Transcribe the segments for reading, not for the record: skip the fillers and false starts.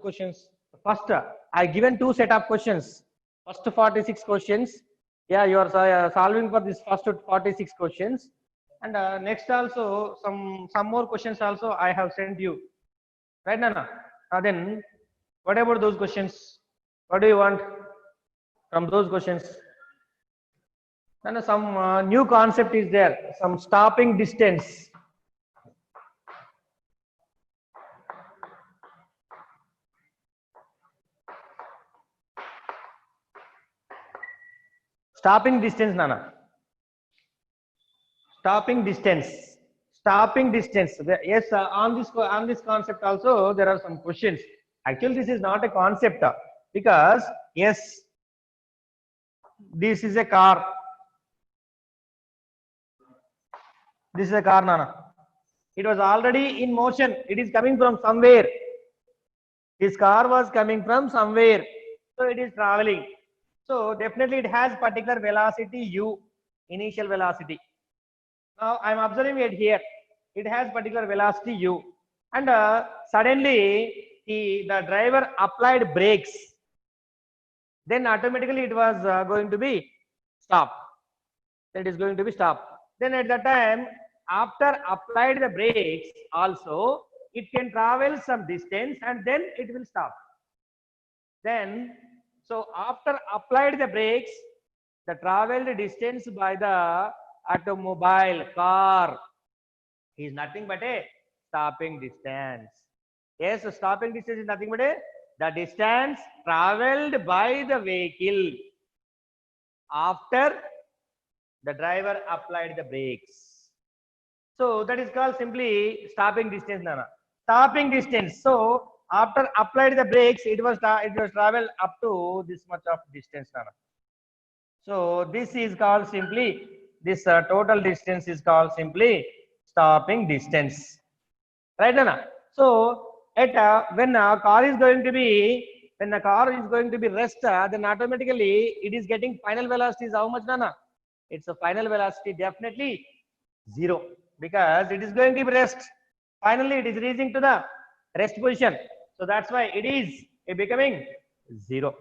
questions. First, I given two set of questions. First 46 questions. Yeah, you are solving for this first 46 questions. And next also some more questions also I have sent you. Right, Nana? Then what about those questions? What do you want from those questions? And some new concept is there. Some stopping distance. Stopping distance, Nana. Stopping distance. Stopping distance. Yes, on this concept also there are some questions. Actually, this is not a concept because yes, this is a car. This is a car, Nana. It was already in motion. It is coming from somewhere. This car was coming from somewhere, so it is traveling. So definitely it has particular velocity u, initial velocity. Now I am observing it here. It has particular velocity u, and suddenly the driver applied brakes. Then automatically it was going to be stop. It is going to be stop. Then at that time, after applied the brakes, also it can travel some distance and then it will stop. Then, so after applied the brakes, the traveled distance by the automobile car is nothing but a stopping distance. Yes, so stopping distance is nothing but the distance traveled by the vehicle after the driver applied the brakes. So that is called simply stopping distance, Nana. Stopping distance. So after applied the brakes, it was traveled up to this much of distance, Nana. So this is called simply this total distance is called simply stopping distance, right, Nana? So at when a car is going to be rest, then automatically it is getting final velocity is how much, Nana? It's a final velocity definitely 0 because it is going to be rest. Finally, it is reaching to the rest position. So that's why it is becoming 0.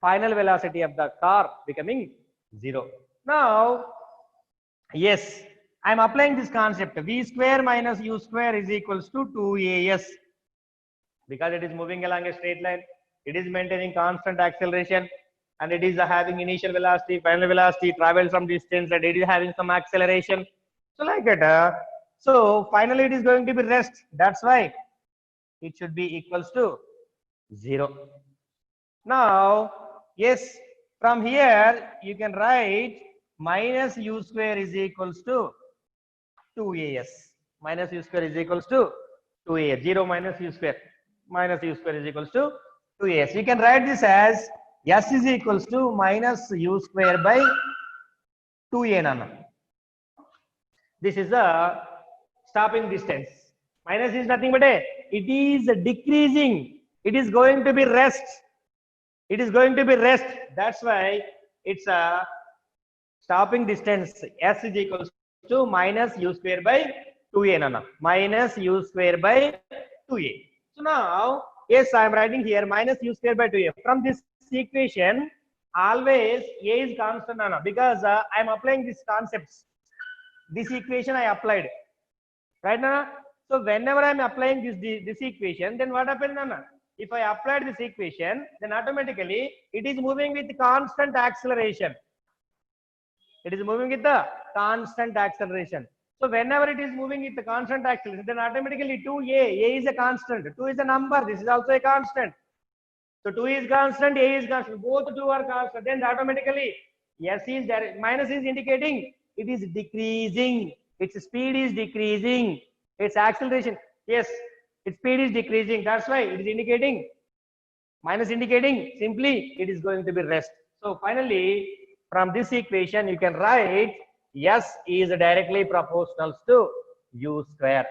Final velocity of the car becoming 0. Now, yes, I am applying this concept. V square minus u square is equals to 2as because it is moving along a straight line. It is maintaining constant acceleration and it is having initial velocity, final velocity, travel some distance, and it is having some acceleration. So like that. So finally it is going to be rest. That's why it should be equals to 0. Now, yes, from here you can write minus u square is equals to 2as. Minus u square is equals to 2as. 0 minus u square. Minus u square is equals to 2as. You can write this as s is equals to minus u square by 2a, Nana. This is the stopping distance. Minus is nothing but it is decreasing. It is going to be rest. It is going to be rest. That's why it's a stopping distance. S is equals to minus u square by 2a, Nana. Minus u square by 2a. So now, yes, I am writing here minus u square by 2a. From this equation, always a is constant, Nana, because I am applying these concepts. This equation I applied, right, Nana? So whenever I am applying this equation, then what happens, Nana? If I applied this equation, then automatically it is moving with constant acceleration. It is moving with the constant acceleration. So whenever it is moving with the constant acceleration, then automatically 2a is a constant. 2 is a number. This is also a constant. So 2 is constant, a is constant. Both 2 are constant. Then automatically s is there. Minus is indicating it is decreasing. Its speed is decreasing. Its acceleration, yes, its speed is decreasing. That's why it is indicating minus, indicating simply it is going to be rest. So finally, from this equation, you can write s is directly proportional to u square.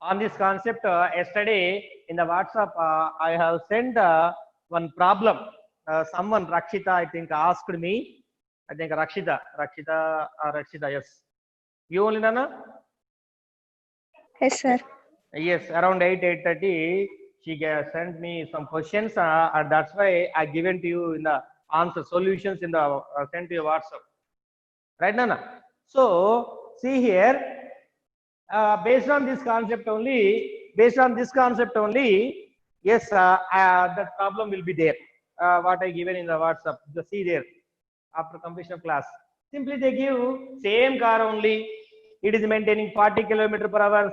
On this concept, yesterday in the WhatsApp, I have sent one problem. Someone, Rakshita, I think, asked me. I think Rakshita, yes. You only, Nana? Yes, sir. Yes, around 8:30, sent me some questions, and that's why I given to you in the answer solutions in the sent to your WhatsApp. Right, Nana? So see here, based on this concept only, yes, that problem will be there. What I given in the WhatsApp, just see there after completion of class. Simply they give same car only. It is maintaining 40 kilometer per hour.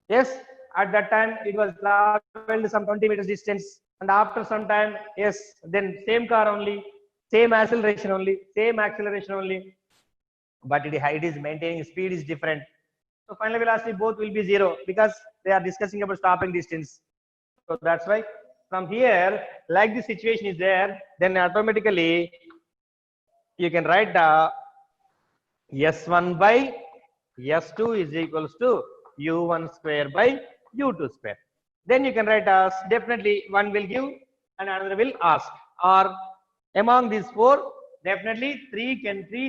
Yes, at that time it was traveled some 20 meters distance, and after some time, yes, then same car only, same acceleration only, but it is maintaining speed is different. So final velocity both will be zero because they are discussing about stopping distance. So that's why from here, like the situation is there, then automatically you can write the S1 by S2 is equals to U1 square by U2 square. Then you can write as definitely one will give and another will ask, or among these four, definitely three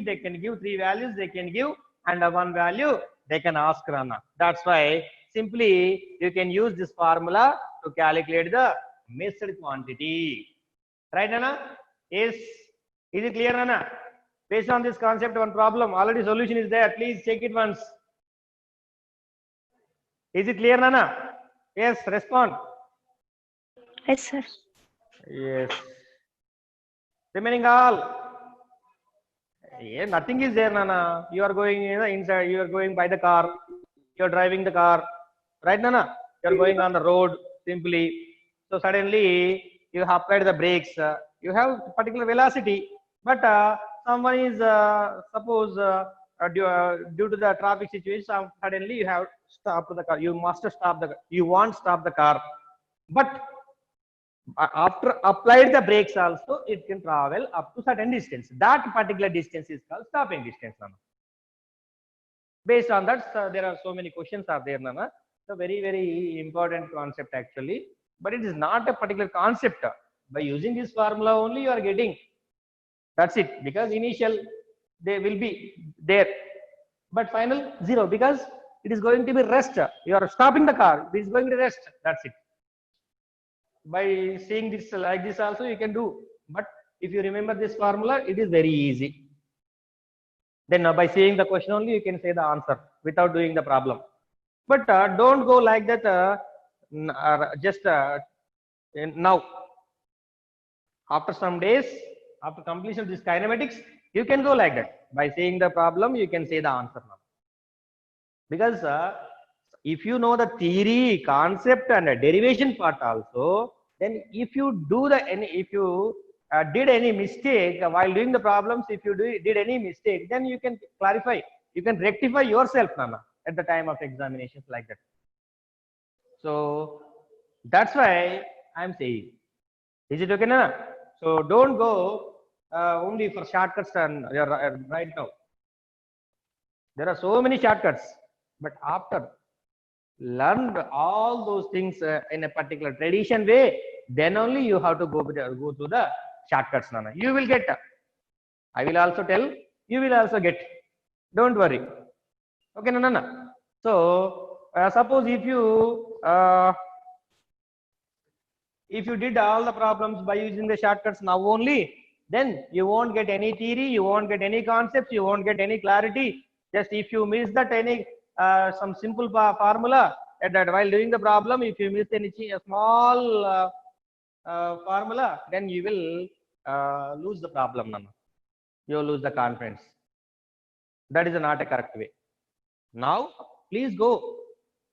they can give three values they can give, and one value they can ask Rana. That's why simply you can use this formula to calculate the mixed quantity. Right, Nana? Is it clear, Nana? Based on this concept, one problem already solution is there. Please check it once. Is it clear, Nana? Yes, respond. Yes, sir. Yes. Remaining all. Yeah, nothing is there, Nana. You are going inside. You are going by the car. You are driving the car, right, Nana? You are going on the road simply. So suddenly you have applied the brakes. You have particular velocity, but someone is suppose due to the traffic situation, suddenly you have stopped the car. You must stop the. You want stop the car, but after applied the brakes also it can travel up to certain distance. That particular distance is called stopping distance, Nana. Based on that, there are so many questions are there, Nana. So very important concept actually, but it is not a particular concept. By using this formula only you are getting, that's it, because initial they will be there, but final zero, because it is going to be rest. You are stopping the car, it is going to rest, that's it. By seeing this like this also you can do, but if you remember this formula it is very easy. Then by seeing the question only you can say the answer without doing the problem. But don't go like that just now. After some days, after completion of this kinematics, you can go like that. By seeing the problem you can say the answer now. Because if you know the theory, concept and derivation part also, then if you do if you did any mistake while doing the problems, if you did any mistake, then you can clarify, you can rectify yourself, Nana, at the time of examinations like that. So that's why I'm saying, is it okay, Nana? So don't go only for shortcuts and right now. There are so many shortcuts, but after learned all those things in a particular tradition way, then only you have to go to the shortcuts, Nana. You will get. I will also tell. You will also get. Don't worry. Okay, Nana. So suppose if you did all the problems by using the shortcuts now only, then you won't get any theory, you won't get any concepts, you won't get any clarity. Just if you miss that any some simple formula at that while doing the problem, if you miss any small formula, then you will lose the problem, Nana. You will lose the confidence. That is not a correct way. Now, please go.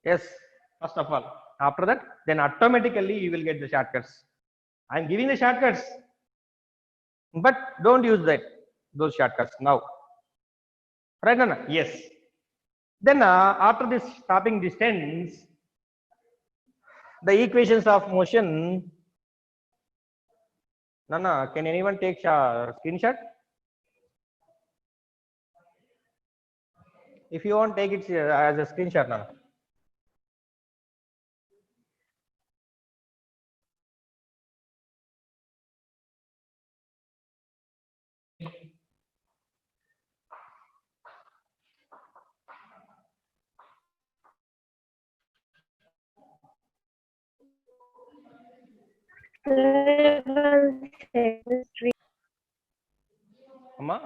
Yes, first of all. After that, then automatically you will get the shortcuts. I am giving the shortcuts, but don't use those shortcuts now. Right, Nana? Yes. Then after this stopping distance, the equations of motion. Nana, can anyone take screenshot? If you want, take it as a screenshot, Nana. Amma?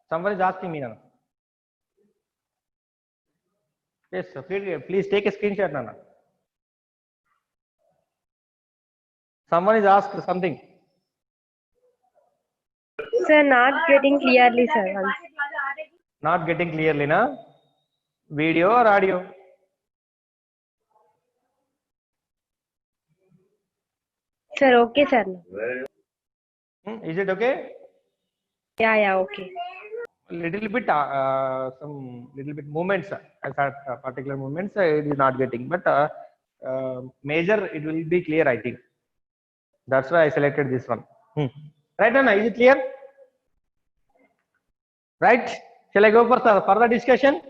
Someone is asking me now. Yes, sir. Please take a screenshot, Nana. Someone is asked something. Sir, not getting clearly, sir. Not getting clearly, na? Video or audio? Sir, okay, sir. Is it okay? Yeah, okay. Little bit, some little bit movements, as at particular movements, it is not getting, but major it will be clear, I think. That's why I selected this one. Right, Anna? Is it clear? Right? Shall I go for further discussion?